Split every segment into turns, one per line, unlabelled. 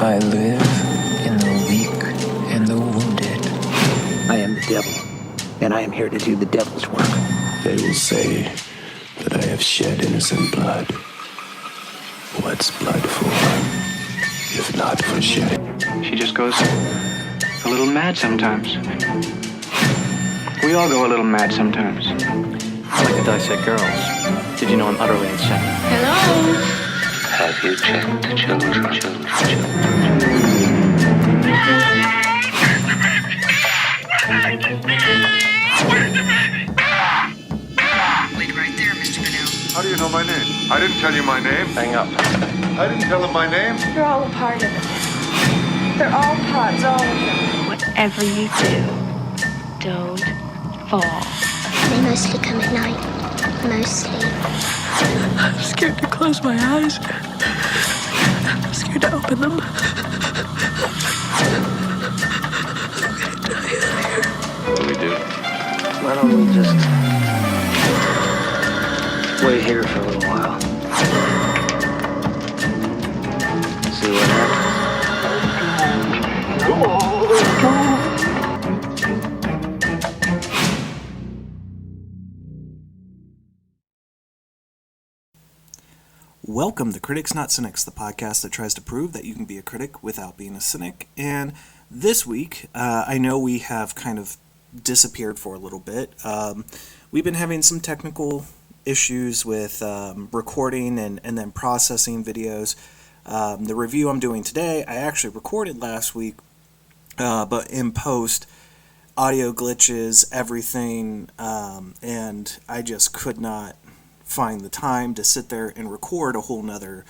I live in the weak and the wounded.
I am the devil, and I am here to do the devil's work.
They will say that I have shed innocent blood. What's blood for, if not for shedding?
She just goes a little mad sometimes. We all go a little mad sometimes.
I like to dissect girls. Did you know I'm utterly insane?
Hello?
Have you checked the children?
Wait right there, Mr. Bennell.
How do you know my name? I didn't tell you my name.
Hang up.
I didn't tell him my name.
They're all a part of it. They're all parts, all of them.
Whatever you do, don't fall.
They mostly come at night. Mostly.
I'm scared to close my eyes. I'm scared to open them.
What do we do?
Why don't we just wait here for a little while? See what happens.
Welcome to Critics Not Cynics, the podcast that tries to prove that you can be a critic without being a cynic. And this week, I know we have kind of disappeared for a little bit. We've been having some technical issues with recording and then processing videos. The review I'm doing today, I actually recorded last week, but in post, audio glitches, everything, and I just could not find the time to sit there and record a whole nother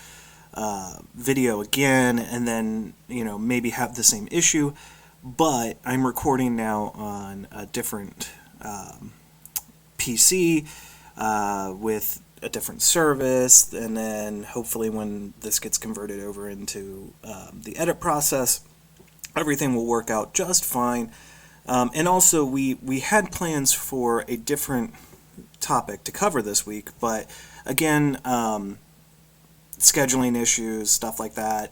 video again and then, maybe have the same issue. But I'm recording now on a different PC with a different service, and then hopefully when this gets converted over into the edit process, everything will work out just fine. And also we had plans for a different topic to cover this week, but again, scheduling issues, stuff like that,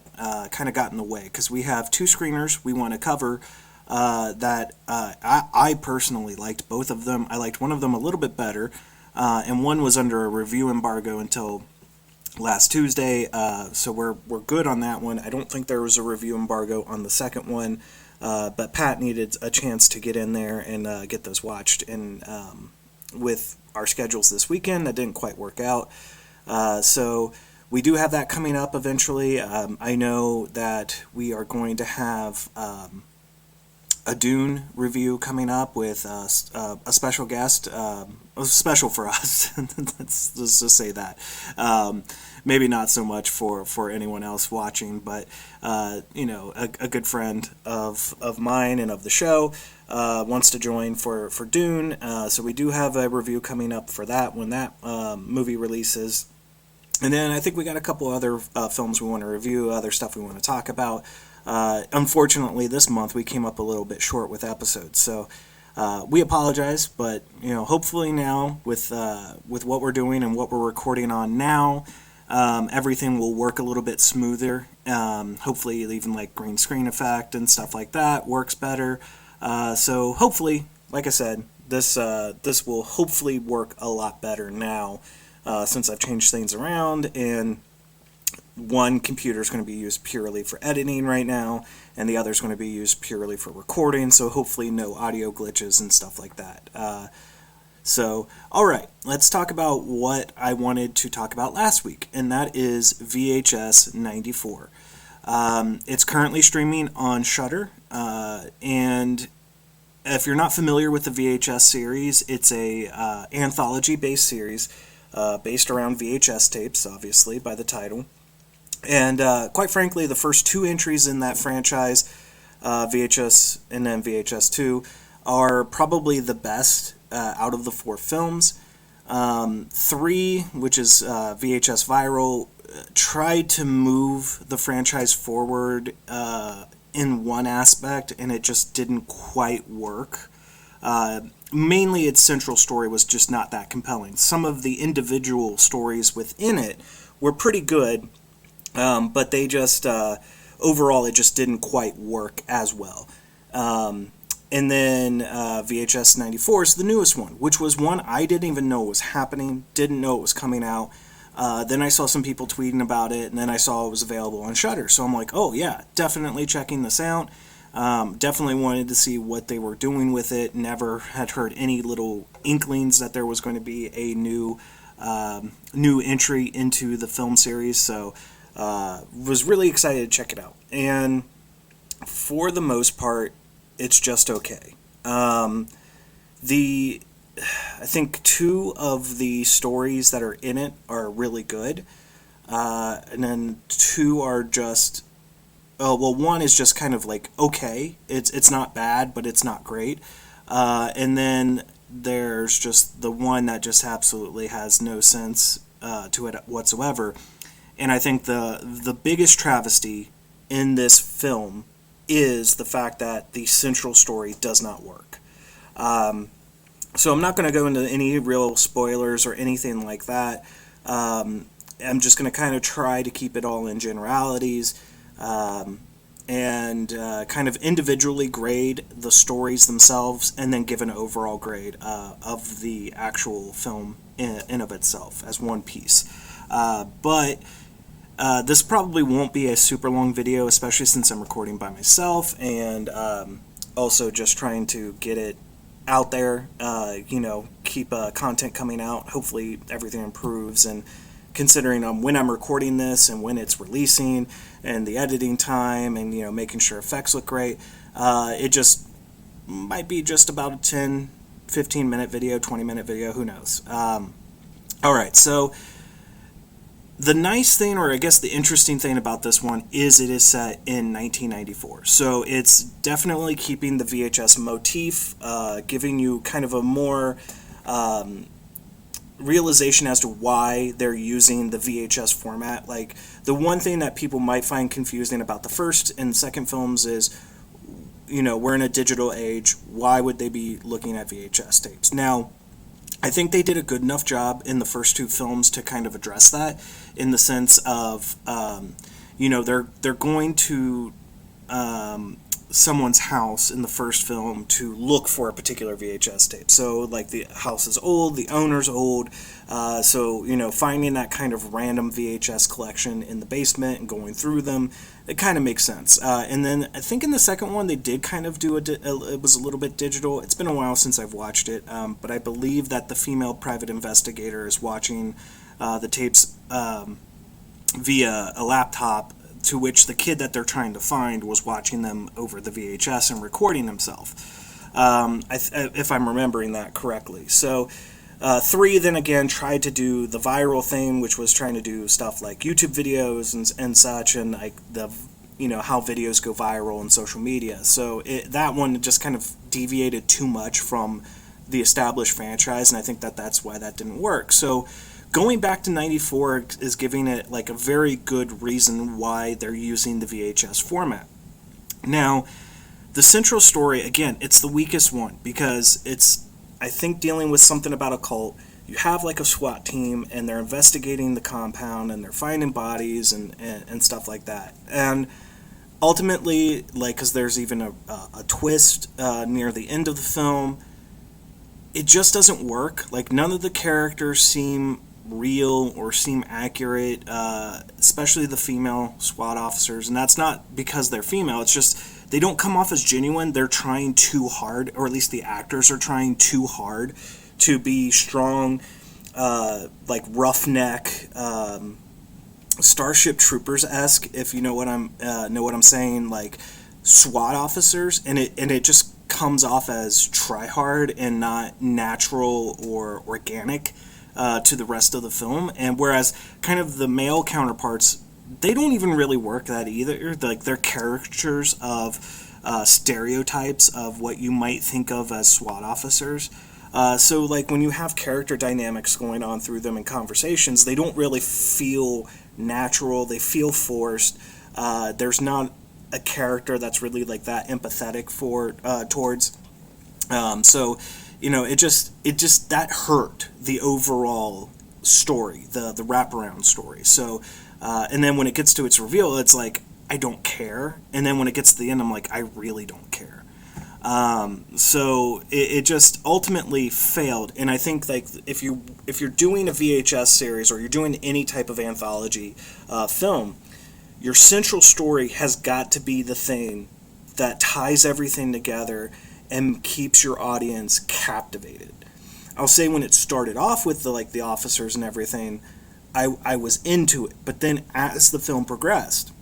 kind of got in the way, because we have two screeners we want to cover that I personally liked both of them. I liked one of them a little bit better, and one was under a review embargo until last Tuesday, so we're good on that one. I don't think there was a review embargo on the second one, but Pat needed a chance to get in there and get those watched, and with our schedules this weekend, that didn't quite work out. So we do have that coming up eventually. I know that we are going to have a Dune review coming up with a special guest, special for us. let's just say that. Maybe not so much for anyone else watching, but a good friend of mine and of the show wants to join for Dune. So we do have a review coming up for that when that movie releases. And then I think we got a couple other films we want to review, other stuff we want to talk about. Unfortunately, this month we came up a little bit short with episodes, so we apologize. But hopefully now with what we're doing and what we're recording on now, everything will work a little bit smoother. Hopefully, even like green screen effect and stuff like that works better. So hopefully, like I said, this will hopefully work a lot better now. Since I've changed things around, and one computer is going to be used purely for editing right now, and the other is going to be used purely for recording, so hopefully no audio glitches and stuff like that. So, alright, let's talk about what I wanted to talk about last week, and that is VHS 94. It's currently streaming on Shudder, and if you're not familiar with the VHS series, it's a anthology-based series, based around VHS tapes, obviously, by the title. And quite frankly, the first two entries in that franchise, VHS and then VHS 2, are probably the best out of the four films. 3, which is VHS Viral, tried to move the franchise forward in one aspect, and it just didn't quite work. Mainly its central story was just not that compelling. Some of the individual stories within it were pretty good, but they just overall it just didn't quite work as well. And then VHS 94 is the newest one, which was one I didn't even know was happening, didn't know it was coming out. Then I saw some people tweeting about it, and then I saw it was available on Shudder. So I'm like, oh yeah, definitely checking this out. Definitely wanted to see what they were doing with it. Never had heard any little inklings that there was going to be a new entry into the film series. So was really excited to check it out. And for the most part, it's just okay. I think 2 of the stories that are in it are really good, and then 2 are just, one is just kind of like okay. It's not bad, but it's not great. And then there's just the one that just absolutely has no sense to it whatsoever. And I think the biggest travesty in this film is the fact that the central story does not work. So I'm not going to go into any real spoilers or anything like that. I'm just going to kind of try to keep it all in generalities, and kind of individually grade the stories themselves, and then give an overall grade of the actual film in of itself as one piece. But this probably won't be a super long video, especially since I'm recording by myself, and also just trying to get it out there, keep content coming out. Hopefully everything improves, and considering when I'm recording this and when it's releasing and the editing time and making sure effects look great, it just might be just about a 10-15 minute video, 20-minute video, who knows. Alright, so the nice thing, or I guess the interesting thing about this one, is it is set in 1994. So it's definitely keeping the VHS motif, giving you kind of a more realization as to why they're using the VHS format. Like, the one thing that people might find confusing about the first and second films is, we're in a digital age. Why would they be looking at VHS tapes? Now, I think they did a good enough job in the first 2 films to kind of address that, in the sense of, they're going to someone's house in the first film to look for a particular VHS tape. So, like, the house is old, the owner's old, so, finding that kind of random VHS collection in the basement and going through them, it kind of makes sense. And then I think in the second one they did kind of do it was a little bit digital. It's been a while since I've watched it, but I believe that the female private investigator is watching the tapes via a laptop, to which the kid that they're trying to find was watching them over the VHS and recording himself, if I'm remembering that correctly. So 3 then again tried to do the viral thing, which was trying to do stuff like YouTube videos and such, and like the how videos go viral on social media. So that one just kind of deviated too much from the established franchise, and I think that's why that didn't work. So going back to 94 is giving it like a very good reason why they're using the VHS format. Now, the central story, again, it's the weakest one, because it's, I think, dealing with something about a cult. You have like a SWAT team, and they're investigating the compound, and they're finding bodies and stuff like that. And ultimately, like, because there's even a twist near the end of the film, it just doesn't work. Like, none of the characters seem real or seem accurate, especially the female SWAT officers. And that's not because they're female, it's just they don't come off as genuine. They're trying too hard, or at least the actors are trying too hard to be strong, like roughneck, Starship Troopers-esque, if you know what I'm saying, like SWAT officers, and it just comes off as try-hard and not natural or organic to the rest of the film. And whereas kind of the male counterparts, they don't even really work that either. Like, they're caricatures of stereotypes of what you might think of as SWAT officers. So like when you have character dynamics going on through them in conversations, they don't really feel natural. They feel forced. There's not a character that's really like that empathetic towards. So, it just that hurt the overall story, the wraparound story. So, and then when it gets to its reveal, it's like, I don't care, and then when it gets to the end, I'm like, I really don't care. So it just ultimately failed, and I think like if you're doing a VHS series or you're doing any type of anthology film, your central story has got to be the thing that ties everything together and keeps your audience captivated. I'll say when it started off with the officers and everything, I was into it, but then as the film progressed,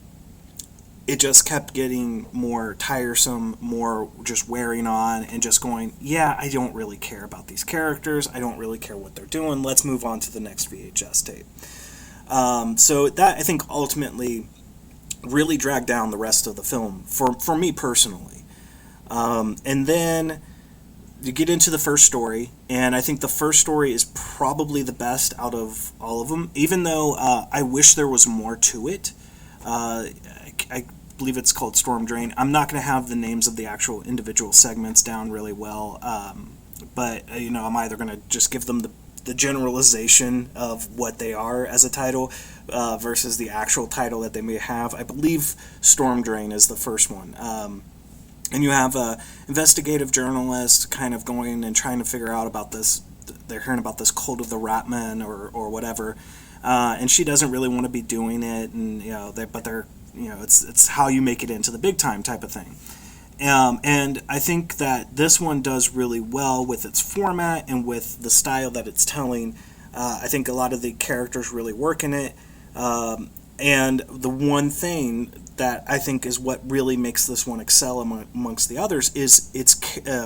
it just kept getting more tiresome, more just wearing on, and just going, yeah, I don't really care about these characters. I don't really care what they're doing. Let's move on to the next VHS tape. So that, I think, ultimately really dragged down the rest of the film, for me personally. And then you get into the first story, and I think the first story is probably the best out of all of them, even though I wish there was more to it. I believe it's called Storm Drain. I'm not going to have the names of the actual individual segments down really well, but I'm either going to just give them the generalization of what they are as a title versus the actual title that they may have. I believe Storm Drain is the first one. And you have a investigative journalist kind of going and trying to figure out about this. They're hearing about this cult of the Ratmen or whatever, and she doesn't really want to be doing it, and it's how you make it into the big time type of thing. And I think that this one does really well with its format and with the style that it's telling. I think a lot of the characters really work in it. And the one thing that I think is what really makes this one excel amongst the others is its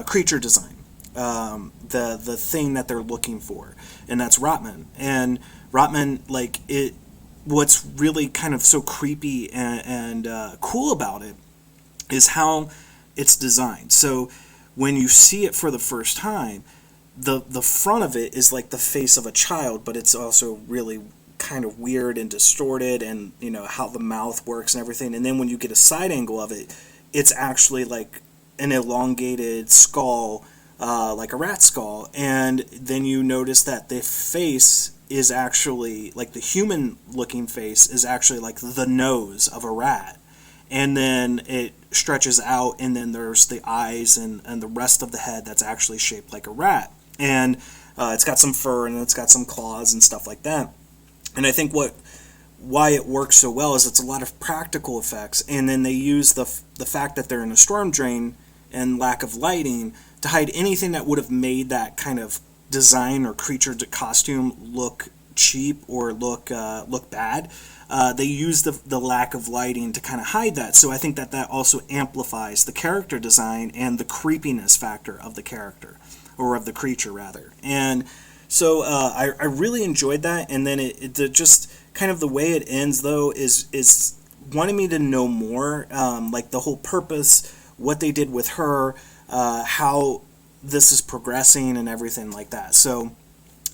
creature design. The thing that they're looking for, and that's Ratman. And Ratman, what's really kind of so creepy and cool about it is how it's designed. So when you see it for the first time, the front of it is like the face of a child, but it's also really kind of weird and distorted, and how the mouth works and everything. And then when you get a side angle of it, it's actually like an elongated skull, like a rat skull. And then you notice that the face is actually, like the human looking face is actually like the nose of a rat, and then it stretches out, and then there's the eyes and the rest of the head that's actually shaped like a rat, and it's got some fur and it's got some claws and stuff like that. And I think why it works so well is it's a lot of practical effects, and then they use the fact that they're in a storm drain and lack of lighting to hide anything that would have made that kind of design or creature costume look cheap or look bad. They use the lack of lighting to kind of hide that. So I think that also amplifies the character design and the creepiness factor of the character, or of the creature rather. And so I really enjoyed that. And then it just kind of the way it ends though is wanting me to know more, like the whole purpose, what they did with her, how this is progressing and everything like that. So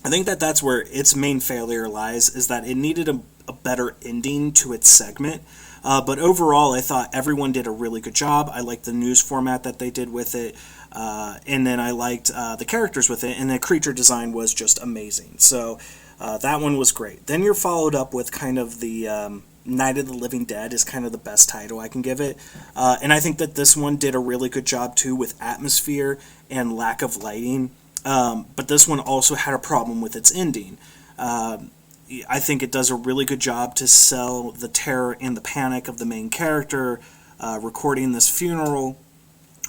I think that's where its main failure lies, is that it needed a better ending to its segment. But overall, I thought everyone did a really good job. I liked the news format that they did with it. And then I liked the characters with it, and the creature design was just amazing. So that one was great. Then you're followed up with kind of the Night of the Living Dead is kind of the best title I can give it. And I think that this one did a really good job too with atmosphere and lack of lighting. But this one also had a problem with its ending. I think it does a really good job to sell the terror and the panic of the main character recording this funeral,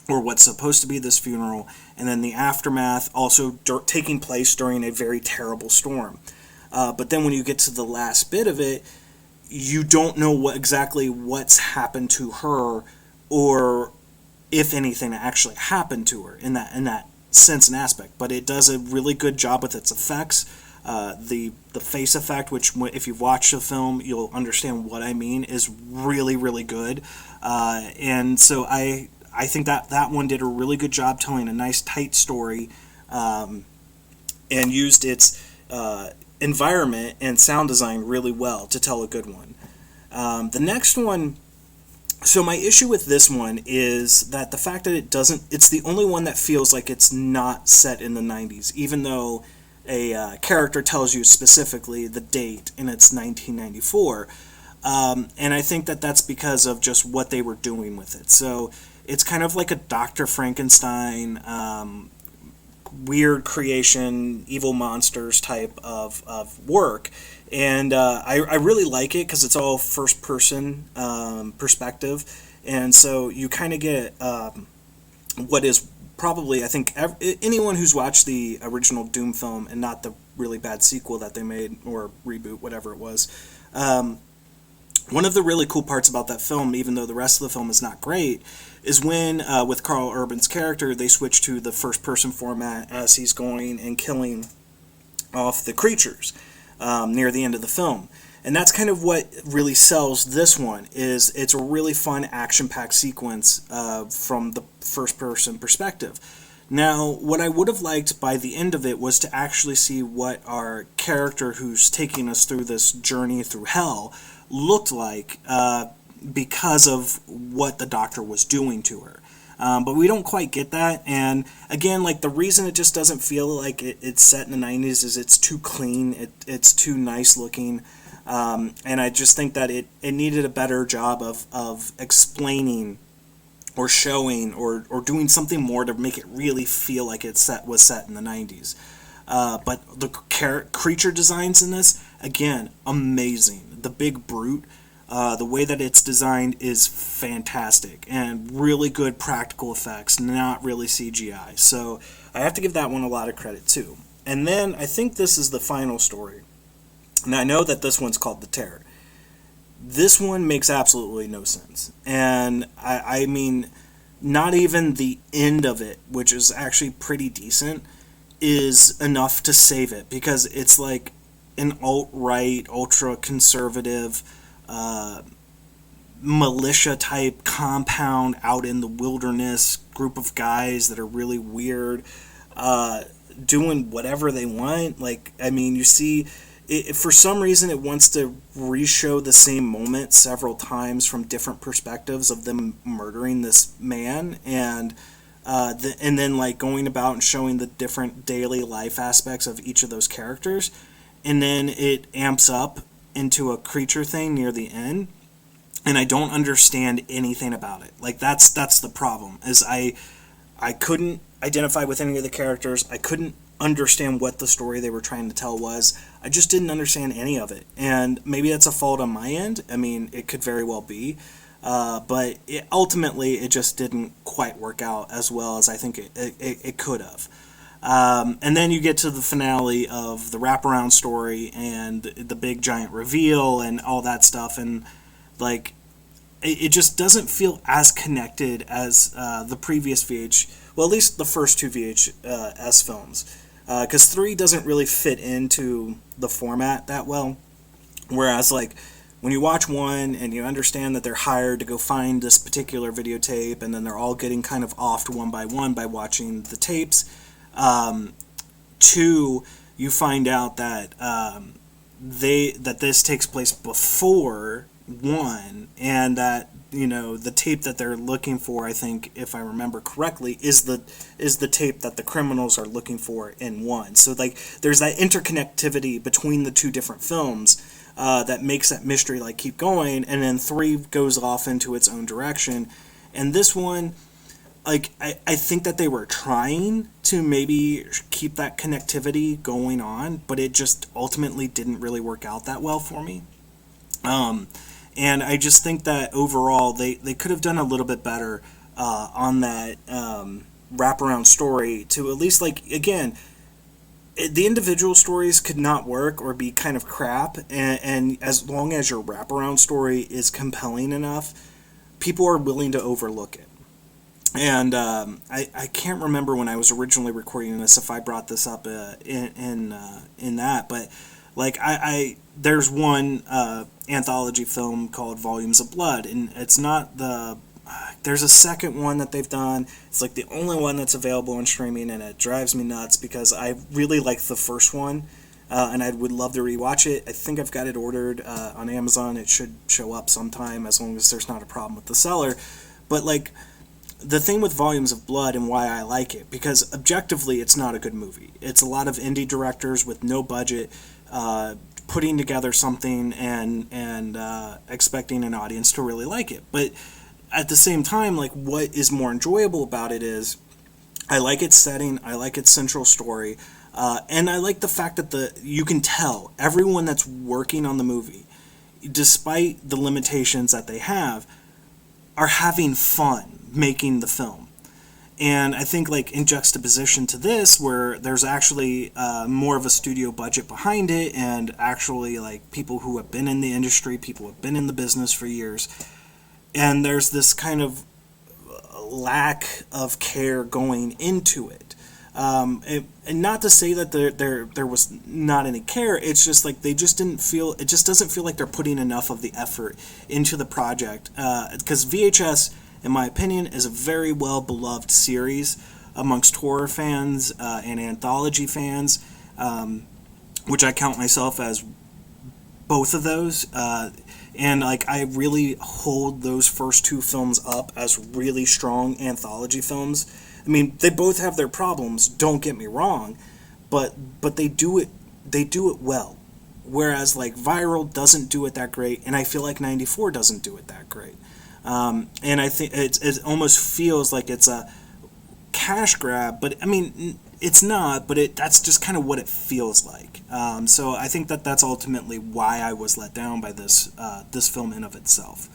or what's supposed to be this funeral, and then the aftermath also taking place during a very terrible storm. But then when you get to the last bit of it, you don't know exactly what's happened to her, or if anything actually happened to her in that sense and aspect. But it does a really good job with its effects. The face effect, which if you've watched the film, you'll understand what I mean, is really, really good. And so I think that one did a really good job telling a nice, tight story, and used its environment and sound design really well to tell a good one. The next one, so my issue with this one is that the fact that it's the only one that feels like it's not set in the 90s, even though a character tells you specifically the date and it's 1994. And I think that that's because of just what they were doing with it. So it's kind of like a Dr. Frankenstein, weird creation, evil monsters type of work. And I really like it because it's all first person perspective. And so you kind of get what is probably, I think, anyone who's watched the original Doom film and not the really bad sequel that they made, or reboot, whatever it was. One of the really cool parts about that film, even though the rest of the film is not great, is when, with Carl Urban's character, they switch to the first-person format as he's going and killing off the creatures near the end of the film. And that's kind of what really sells this one, is it's a really fun action-packed sequence from the first-person perspective. Now, what I would have liked by the end of it was to actually see what our character who's taking us through this journey through hell looked like because of what the Doctor was doing to her. But we don't quite get that, and again, like, the reason it just doesn't feel like it's set in the 90s is it's too clean, it's too nice looking, and I just think that it needed a better job of explaining or showing or doing something more to make it really feel like was set in the 90s. But the creature designs in this, again, amazing. The big brute, the way that it's designed is fantastic, and really good practical effects, not really CGI. So I have to give that one a lot of credit too. And then I think this is the final story. And I know that this one's called The Terror. This one makes absolutely no sense. And I mean, not even the end of it, which is actually pretty decent, is enough to save it, because it's like an alt-right, ultra-conservative, militia-type compound out in the wilderness, group of guys that are really weird, doing whatever they want. Like, I mean, you see, for some reason it wants to re-show the same moment several times from different perspectives of them murdering this man, and then like going about and showing the different daily life aspects of each of those characters, and then it amps up into a creature thing near the end, and I don't understand anything about it. Like, that's the problem, is I couldn't identify with any of the characters. I couldn't understand what the story they were trying to tell was. I just didn't understand any of it, and maybe that's a fault on my end. I mean, it could very well be, but ultimately it just didn't quite work out as well as I think it could have. And then you get to the finale of the wraparound story and the big giant reveal and all that stuff, and like, it just doesn't feel as connected as the previous well, at least the first two VHS films, because 3 doesn't really fit into the format that well, whereas like when you watch 1 and you understand that they're hired to go find this particular videotape, and then they're all getting kind of offed one by one by watching the tapes, 2, you find out that this takes place before 1, and that, you know, the tape that they're looking for, I think, if I remember correctly, is the tape that the criminals are looking for in 1. So like, there's that interconnectivity between the two different films that makes that mystery like keep going, and then 3 goes off into its own direction. And this one, like, I think that they were trying to maybe keep that connectivity going on, but it just ultimately didn't really work out that well for me. And I just think that overall they could have done a little bit better on that wraparound story to at least, like, again, the individual stories could not work or be kind of crap, and as long as your wraparound story is compelling enough, people are willing to overlook it. And I can't remember when I was originally recording this if I brought this up in that, but like, there's one anthology film called Volumes of Blood, and it's not there's a second one that they've done. It's like the only one that's available on streaming, and it drives me nuts because I really like the first one, and I would love to rewatch it. I think I've got it ordered on Amazon. It should show up sometime as long as there's not a problem with the seller. But like, the thing with Volumes of Blood and why I like it, because objectively it's not a good movie. It's a lot of indie directors with no budget putting together something and expecting an audience to really like it. But at the same time, like, what is more enjoyable about it is I like its setting, I like its central story, and I like the fact that you can tell everyone that's working on the movie, despite the limitations that they have, are having fun making the film. And I think, like, in juxtaposition to this, where there's actually more of a studio budget behind it, and actually, like, people who have been in the industry, people who have been in the business for years, and there's this kind of lack of care going into it. And not to say that there was not any care, it's just like it just doesn't feel like they're putting enough of the effort into the project. Because VHS, in my opinion, is a very well beloved series amongst horror fans and anthology fans, which I count myself as both of those. And like, I really hold those first two films up as really strong anthology films. I mean, they both have their problems, don't get me wrong, but they do it well. Whereas, like, Viral doesn't do it that great, and I feel like 94 doesn't do it that great. And I think it almost feels like it's a cash grab, but I mean, it's not, but that's just kind of what it feels like. So I think that's ultimately why I was let down by this film in of itself.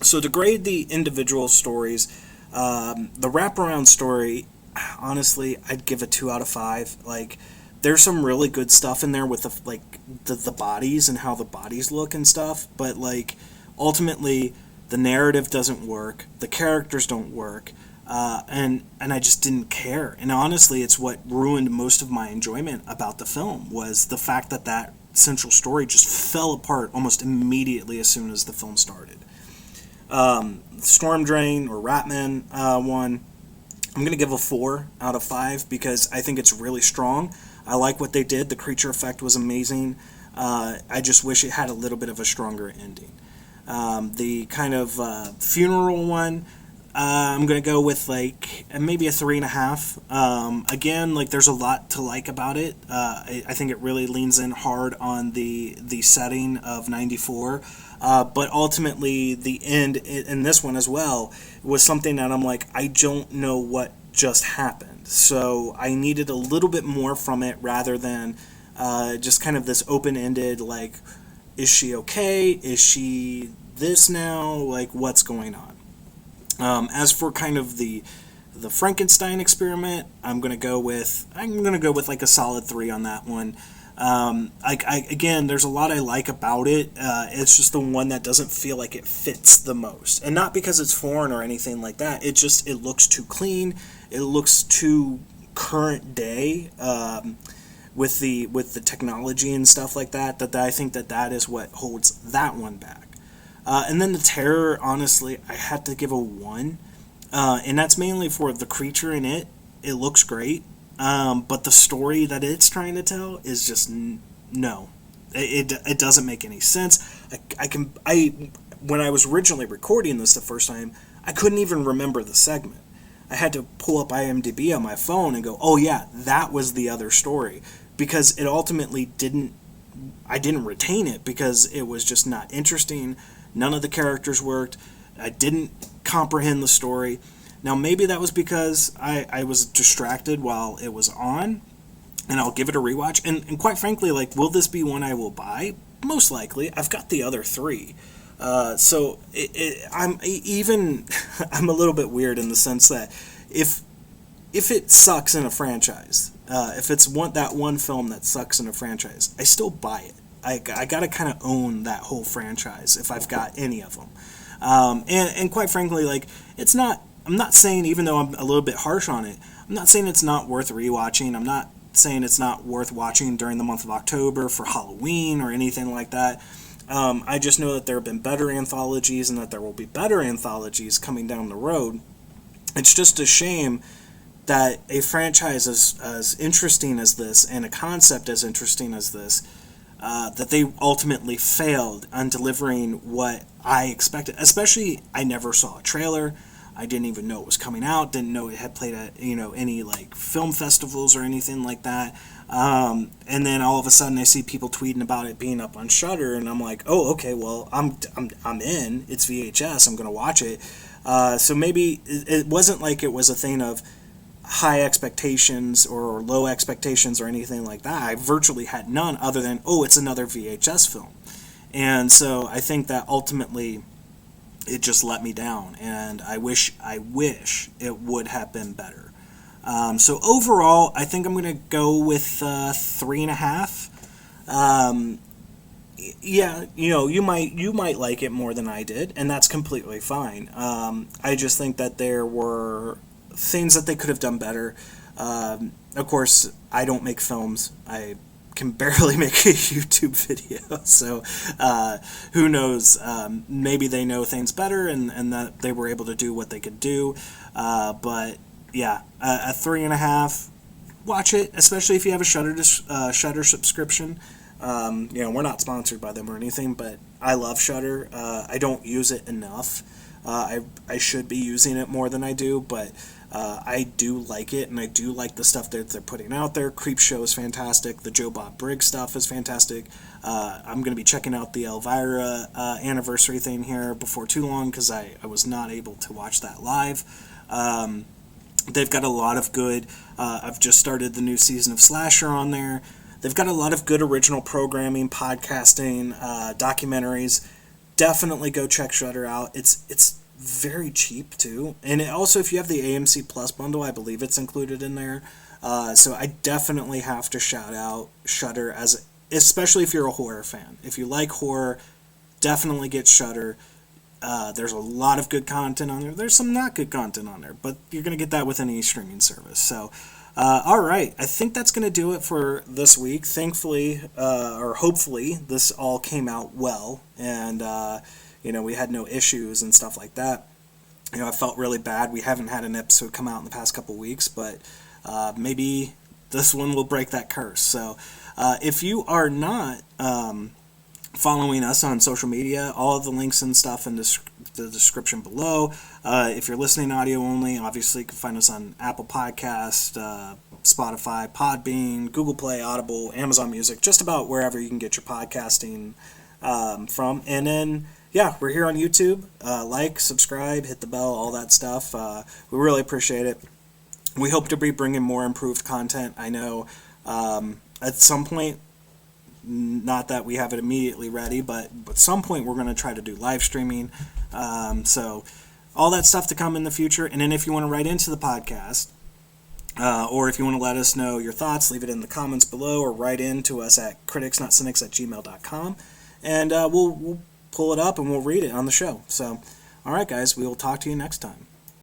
So to grade the individual stories, the wraparound story, honestly, I'd give a 2 out of 5. Like, there's some really good stuff in there with the bodies and how the bodies look and stuff, but like, ultimately the narrative doesn't work, the characters don't work, and I just didn't care. And honestly, it's what ruined most of my enjoyment about the film, was the fact that central story just fell apart almost immediately as soon as the film started. Storm Drain or Ratman one, I'm going to give a 4 out of 5 because I think it's really strong. I like what they did. The creature effect was amazing. I just wish it had a little bit of a stronger ending. The kind of funeral one, I'm going to go with like maybe a 3.5. Again, like, there's a lot to like about it. I think it really leans in hard on the setting of 94. But ultimately, the end in this one as well was something that I'm like, I don't know what just happened. So I needed a little bit more from it rather than just kind of this open-ended, like, is she okay? Is she this now? Like, what's going on? As for kind of the Frankenstein Experiment, I'm gonna go with like a solid 3 on that one. Again, there's a lot I like about it. It's just the one that doesn't feel like it fits the most, and not because it's foreign or anything like that. It looks too clean. It looks too current day. With the technology and stuff like that, I think that is what holds that one back. And then the terror, honestly, I had to give a 1, and that's mainly for the creature in it. It looks great, but the story that it's trying to tell is just no. It doesn't make any sense. When I was originally recording this the first time, I couldn't even remember the segment. I had to pull up IMDb on my phone and go, oh yeah, that was the other story. Because it ultimately I didn't retain it because it was just not interesting. None of the characters worked. I didn't comprehend the story. Now, maybe that was because I was distracted while it was on, and I'll give it a rewatch. And quite frankly, like, will this be one I will buy? Most likely. I've got the other 3. So I'm a little bit weird in the sense that if it sucks in a franchise, if it's that one film that sucks in a franchise, I still buy it. I gotta kind of own that whole franchise if I've got any of them. And quite frankly, like, I'm not saying, even though I'm a little bit harsh on it, I'm not saying it's not worth rewatching. I'm not saying it's not worth watching during the month of October for Halloween or anything like that. I just know that there have been better anthologies and that there will be better anthologies coming down the road. It's just a shame that a franchise as interesting as this and a concept as interesting as this, that they ultimately failed on delivering what I expected. Especially, I never saw a trailer. I didn't even know it was coming out. Didn't know it had played at any like film festivals or anything like that. And then all of a sudden I see people tweeting about it being up on Shudder, and I'm like, oh, okay, well, I'm in. It's VHS. I'm going to watch it. So maybe it wasn't like it was a thing of high expectations or low expectations or anything like that. I virtually had none other than, oh, it's another VHS film. And so I think that ultimately it just let me down, and I wish it would have been better. So overall, I think I'm going to go with 3.5. Yeah, you might like it more than I did, and that's completely fine. I just think that there were things that they could have done better. Of course, I don't make films. I can barely make a YouTube video, so who knows? Maybe they know things better, and that they were able to do what they could do. But yeah, a 3.5. Watch it, especially if you have a Shudder subscription. We're not sponsored by them or anything, but I love Shudder. I don't use it enough. I should be using it more than I do, but I do like it, and I do like the stuff that they're putting out there. Creepshow is fantastic. The Joe Bob Briggs stuff is fantastic. I'm going to be checking out the Elvira anniversary thing here before too long, because I was not able to watch that live. They've got a lot of good... I've just started the new season of Slasher on there. They've got a lot of good original programming, podcasting, documentaries. Definitely go check Shudder out. It's very cheap too, and also if you have the AMC Plus bundle, I believe it's included in there. So I definitely have to shout out Shudder, especially if you're a horror fan. If you like horror, definitely get Shudder. There's a lot of good content on there. There's some not good content on there, but you're going to get that with any streaming service. So, all right, I think that's going to do it for this week. Thankfully, or hopefully, this all came out well, and we had no issues and stuff like that. I felt really bad. We haven't had an episode come out in the past couple weeks, but maybe this one will break that curse. So, if you are not following us on social media, all of the links and stuff in the description below. If you're listening audio only, obviously you can find us on Apple Podcast, Spotify, Podbean, Google Play, Audible, Amazon Music, just about wherever you can get your podcasting from. And then, yeah, we're here on YouTube. Like, subscribe, hit the bell, all that stuff. We really appreciate it. We hope to be bringing more improved content. I know at some point, not that we have it immediately ready, but at some point we're going to try to do live streaming. So all that stuff to come in the future. And then if you want to write into the podcast, or if you want to let us know your thoughts, leave it in the comments below, or write in to us at criticsnotcynics@gmail.com, and we'll pull it up and we'll read it on the show. So, all right, guys, we will talk to you next time.